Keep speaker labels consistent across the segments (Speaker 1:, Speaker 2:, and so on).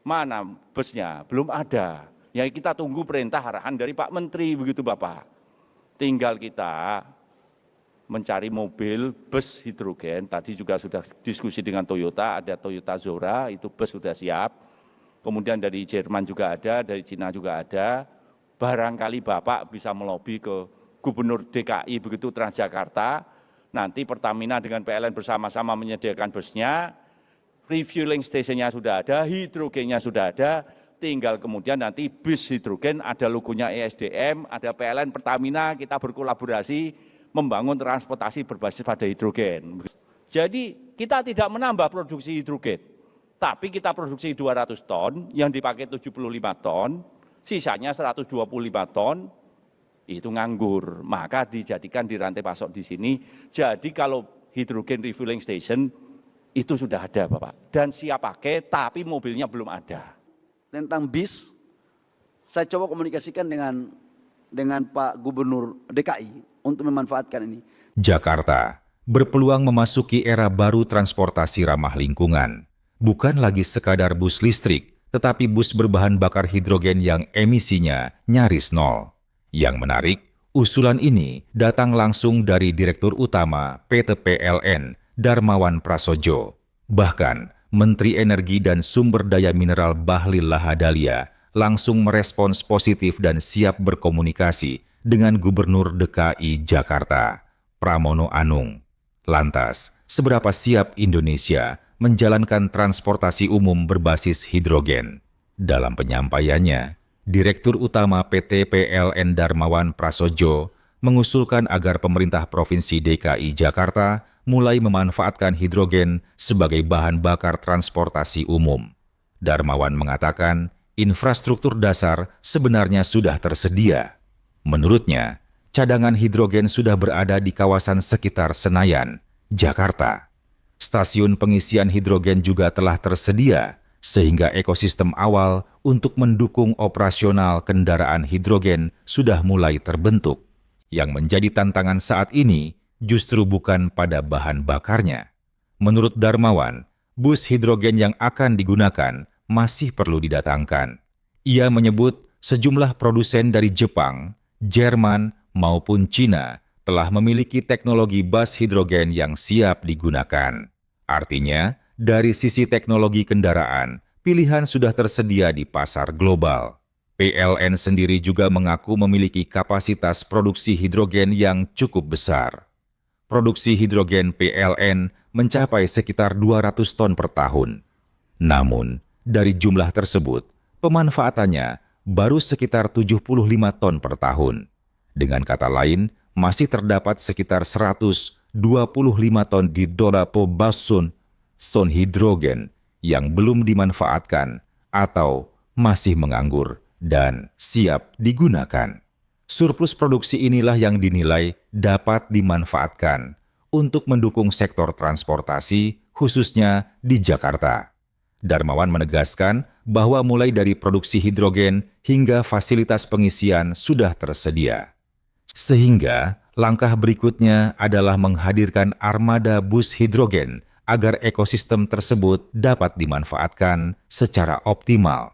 Speaker 1: Mana busnya? Belum ada. Ya kita tunggu perintah arahan dari Pak Menteri, begitu Bapak. Tinggal kita mencari mobil bus hidrogen. Tadi juga sudah diskusi dengan Toyota, ada Toyota Zora, itu bus sudah siap. Kemudian dari Jerman juga ada, dari Cina juga ada. Barangkali Bapak bisa melobi ke Gubernur DKI, begitu Transjakarta. Nanti Pertamina dengan PLN bersama-sama menyediakan busnya. Refueling stationnya sudah ada, hidrogennya sudah ada, tinggal kemudian nanti bis hidrogen ada logonya ESDM, ada PLN Pertamina, kita berkolaborasi membangun transportasi berbasis pada hidrogen. Jadi kita tidak menambah produksi hidrogen, tapi kita produksi 200 ton, yang dipakai 75 ton, sisanya 125 ton, itu nganggur. Maka dijadikan di rantai pasok di sini, jadi kalau hidrogen refueling station, itu sudah ada Bapak, dan siap pakai, tapi mobilnya belum ada.
Speaker 2: Tentang bis, saya coba komunikasikan dengan Pak Gubernur DKI untuk memanfaatkan ini.
Speaker 3: Jakarta berpeluang memasuki era baru transportasi ramah lingkungan. Bukan lagi sekadar bus listrik, tetapi bus berbahan bakar hidrogen yang emisinya nyaris nol. Yang menarik, usulan ini datang langsung dari Direktur Utama PT PLN, Darmawan Prasojo. Bahkan, Menteri Energi dan Sumber Daya Mineral Bahlil Lahadalia langsung merespons positif dan siap berkomunikasi dengan Gubernur DKI Jakarta, Pramono Anung. Lantas, seberapa siap Indonesia menjalankan transportasi umum berbasis hidrogen? Dalam penyampaiannya, Direktur Utama PT PLN Darmawan Prasojo mengusulkan agar pemerintah Provinsi DKI Jakarta mulai memanfaatkan hidrogen sebagai bahan bakar transportasi umum. Darmawan mengatakan, infrastruktur dasar sebenarnya sudah tersedia. Menurutnya, cadangan hidrogen sudah berada di kawasan sekitar Senayan, Jakarta. Stasiun pengisian hidrogen juga telah tersedia, sehingga ekosistem awal untuk mendukung operasional kendaraan hidrogen sudah mulai terbentuk. Yang menjadi tantangan saat ini justru bukan pada bahan bakarnya. Menurut Darmawan, bus hidrogen yang akan digunakan masih perlu didatangkan. Ia menyebut sejumlah produsen dari Jepang, Jerman, maupun Cina telah memiliki teknologi bus hidrogen yang siap digunakan. Artinya, dari sisi teknologi kendaraan, pilihan sudah tersedia di pasar global. PLN sendiri juga mengaku memiliki kapasitas produksi hidrogen yang cukup besar. Produksi hidrogen PLN mencapai sekitar 200 ton per tahun. Namun, dari jumlah tersebut, pemanfaatannya baru sekitar 75 ton per tahun. Dengan kata lain, masih terdapat sekitar 125 ton di Dorapo Basun son hidrogen yang belum dimanfaatkan atau masih menganggur dan siap digunakan. Surplus produksi inilah yang dinilai dapat dimanfaatkan untuk mendukung sektor transportasi, khususnya di Jakarta. Darmawan menegaskan bahwa mulai dari produksi hidrogen hingga fasilitas pengisian sudah tersedia. Sehingga langkah berikutnya adalah menghadirkan armada bus hidrogen agar ekosistem tersebut dapat dimanfaatkan secara optimal.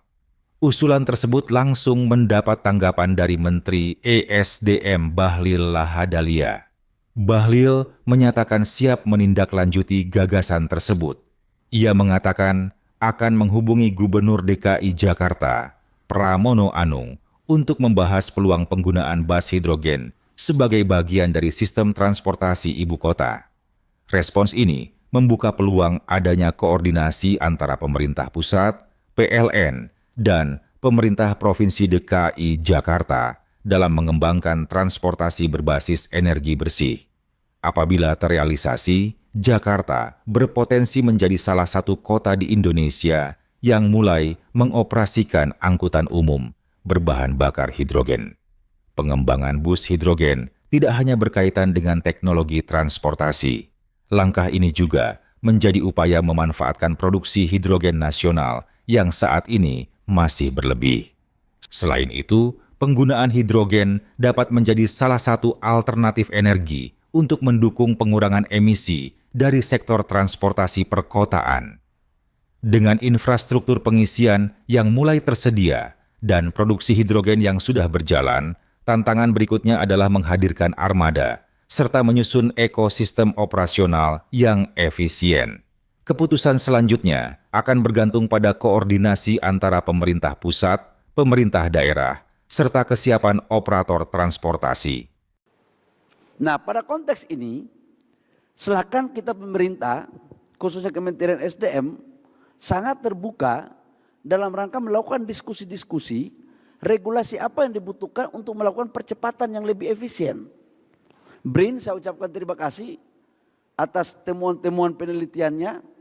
Speaker 3: Usulan tersebut langsung mendapat tanggapan dari Menteri ESDM Bahlil Lahadalia. Bahlil menyatakan siap menindaklanjuti gagasan tersebut. Ia mengatakan akan menghubungi Gubernur DKI Jakarta, Pramono Anung, untuk membahas peluang penggunaan bus hidrogen sebagai bagian dari sistem transportasi ibu kota. Respons ini membuka peluang adanya koordinasi antara pemerintah pusat, PLN, dan pemerintah Provinsi DKI Jakarta dalam mengembangkan transportasi berbasis energi bersih. Apabila terrealisasi, Jakarta berpotensi menjadi salah satu kota di Indonesia yang mulai mengoperasikan angkutan umum berbahan bakar hidrogen. Pengembangan bus hidrogen tidak hanya berkaitan dengan teknologi transportasi. Langkah ini juga menjadi upaya memanfaatkan produksi hidrogen nasional yang saat ini masih berlebih. Selain itu, penggunaan hidrogen dapat menjadi salah satu alternatif energi untuk mendukung pengurangan emisi dari sektor transportasi perkotaan. Dengan infrastruktur pengisian yang mulai tersedia dan produksi hidrogen yang sudah berjalan, tantangan berikutnya adalah menghadirkan armada serta menyusun ekosistem operasional yang efisien. Keputusan selanjutnya akan bergantung pada koordinasi antara pemerintah pusat, pemerintah daerah, serta kesiapan operator transportasi.
Speaker 2: Nah, pada konteks ini, silakan kita pemerintah, khususnya Kementerian SDM, sangat terbuka dalam rangka melakukan diskusi-diskusi, regulasi apa yang dibutuhkan untuk melakukan percepatan yang lebih efisien. BRIN, saya ucapkan terima kasih atas temuan-temuan penelitiannya,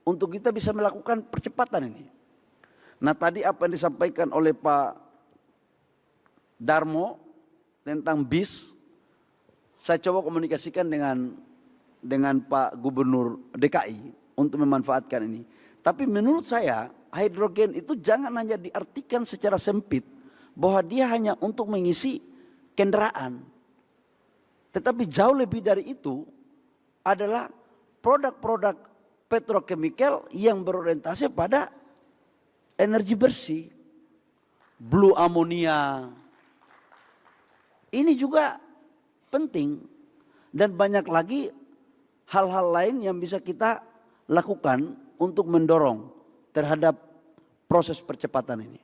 Speaker 2: untuk kita bisa melakukan percepatan ini. Nah, tadi apa yang disampaikan oleh Pak Darmo tentang BIS, saya coba komunikasikan dengan Pak Gubernur DKI untuk memanfaatkan ini. Tapi menurut saya hidrogen itu jangan hanya diartikan secara sempit bahwa dia hanya untuk mengisi kendaraan. Tetapi jauh lebih dari itu adalah produk-produk petrochemical yang berorientasi pada energi bersih. Blue ammonia. Ini juga penting dan banyak lagi hal-hal lain yang bisa kita lakukan untuk mendorong terhadap proses percepatan ini.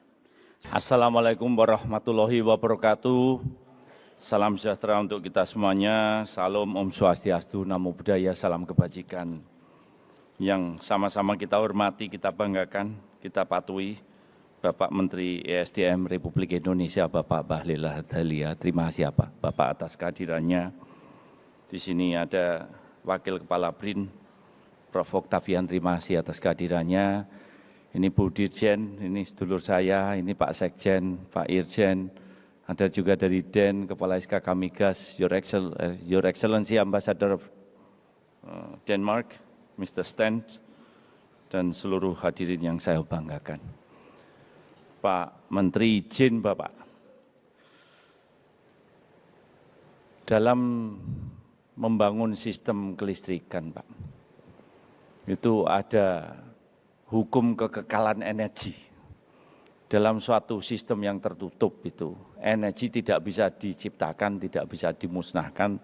Speaker 1: Assalamualaikum warahmatullahi wabarakatuh. Salam sejahtera untuk kita semuanya. Salam Om Swastiastu, Namo Buddhaya, salam kebajikan. Yang sama-sama kita hormati, kita banggakan, kita patuhi Bapak Menteri ESDM Republik Indonesia, Bapak Bahlil Lahadalia. Terima kasih Bapak atas kehadirannya. Di sini ada Wakil Kepala BRIN, Prof. Oktavian, terima kasih atas kehadirannya. Ini Bu Dirjen, ini sedulur saya, ini Pak Sekjen, Pak Irjen, ada juga dari DEN, Kepala SKK Migas, Your Excellency Ambassador of Denmark, Mr. Stent, dan seluruh hadirin yang saya banggakan. Pak Menteri, izin Bapak, dalam membangun sistem kelistrikan Pak, itu ada hukum kekekalan energi. Dalam suatu sistem yang tertutup itu, energi tidak bisa diciptakan, tidak bisa dimusnahkan,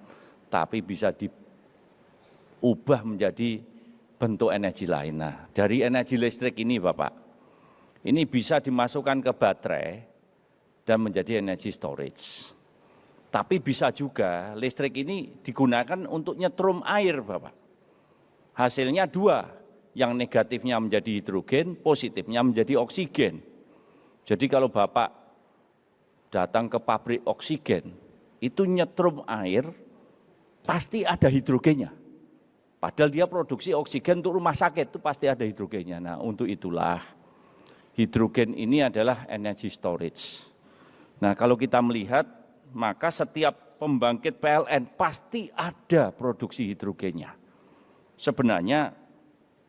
Speaker 1: tapi bisa diubah menjadi bentuk energi lain. Nah, dari energi listrik ini Bapak, ini bisa dimasukkan ke baterai dan menjadi energi storage. Tapi bisa juga listrik ini digunakan untuk nyetrum air Bapak. Hasilnya dua, yang negatifnya menjadi hidrogen, positifnya menjadi oksigen. Jadi kalau Bapak datang ke pabrik oksigen, itu nyetrum air, pasti ada hidrogennya. Padahal dia produksi oksigen untuk rumah sakit, itu pasti ada hidrogennya. Nah, untuk itulah hidrogen ini adalah energy storage. Nah, kalau kita melihat, maka setiap pembangkit PLN pasti ada produksi hidrogennya. Sebenarnya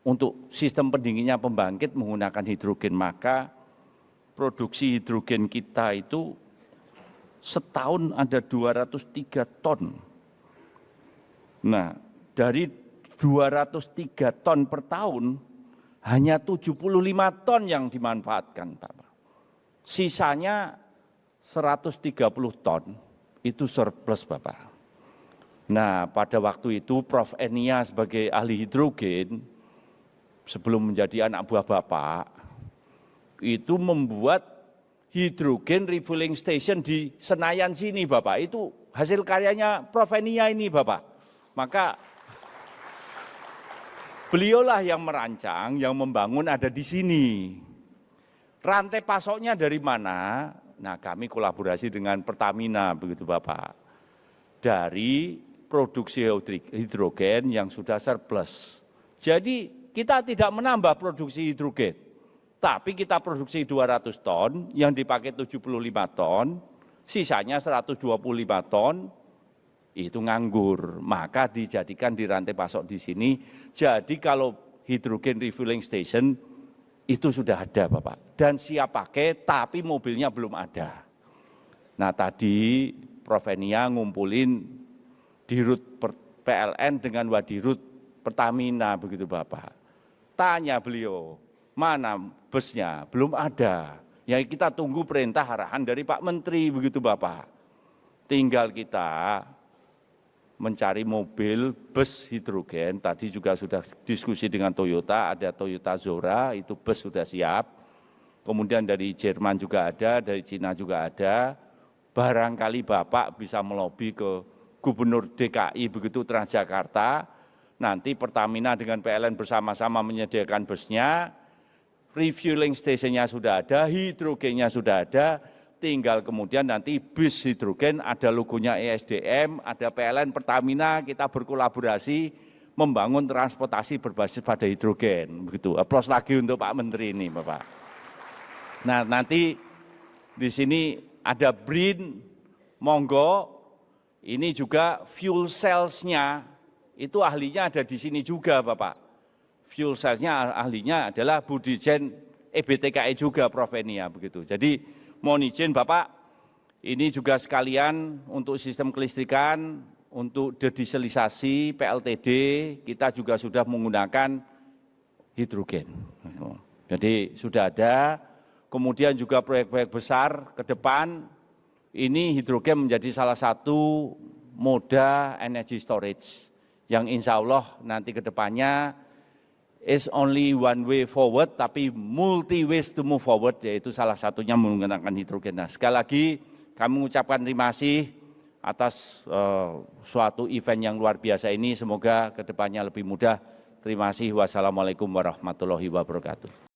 Speaker 1: untuk sistem pendinginnya pembangkit menggunakan hidrogen, maka produksi hidrogen kita itu setahun ada 203 ton. Nah, dari 203 ton per tahun, hanya 75 ton yang dimanfaatkan, Pak. Sisanya 130 ton, itu surplus, Bapak. Nah, pada waktu itu Prof. Enia sebagai ahli hidrogen, sebelum menjadi anak buah Bapak, itu membuat hidrogen refueling station di Senayan sini, Bapak. Itu hasil karyanya Prof. Enia ini, Bapak. Maka beliaulah yang merancang, yang membangun ada di sini. Rantai pasoknya dari mana? Nah, kami kolaborasi dengan Pertamina, begitu Bapak. Dari produksi hidrogen yang sudah surplus. Jadi kita tidak menambah produksi hidrogen, tapi kita produksi 200 ton, yang dipakai 75 ton, sisanya 125 ton, itu nganggur, maka dijadikan di rantai pasok di sini. Jadi kalau hidrogen refueling station itu sudah ada Bapak, dan siap pakai, tapi mobilnya belum ada. Nah tadi Prof. Enia ngumpulin dirut PLN dengan wadirut Pertamina, begitu Bapak. Tanya beliau, mana busnya? Belum ada. Ya kita tunggu perintah arahan dari Pak Menteri begitu Bapak. Tinggal kita mencari mobil bus hidrogen. Tadi juga sudah diskusi dengan Toyota, ada Toyota Zora, itu bus sudah siap. Kemudian dari Jerman juga ada, dari Cina juga ada. Barangkali Bapak bisa melobi ke Gubernur DKI begitu Transjakarta. Nanti Pertamina dengan PLN bersama-sama menyediakan busnya, refueling stationnya sudah ada, hidrogennya sudah ada, tinggal kemudian nanti bus hidrogen ada logonya ESDM, ada PLN Pertamina, kita berkolaborasi membangun transportasi berbasis pada hidrogen. Begitu. Aplaus lagi untuk Pak Menteri ini, Bapak. Nah, nanti di sini ada BRIN, monggo, ini juga fuel cells-nya, itu ahlinya ada di sini juga Bapak. Fuel cells-nya ahlinya adalah Budijen EBTKI juga Prof. Enia begitu. Jadi mohon izin Bapak, ini juga sekalian untuk sistem kelistrikan, untuk dedieselisasi PLTD, kita juga sudah menggunakan hidrogen. Jadi sudah ada, kemudian juga proyek-proyek besar ke depan, ini hidrogen menjadi salah satu moda energy storage yang insya Allah nanti ke depannya is only one way forward, tapi multi ways to move forward, yaitu salah satunya menggunakan hidrogen. Nah, sekali lagi kami mengucapkan terima kasih atas suatu event yang luar biasa ini, semoga ke depannya lebih mudah. Terima kasih. Wassalamualaikum warahmatullahi wabarakatuh.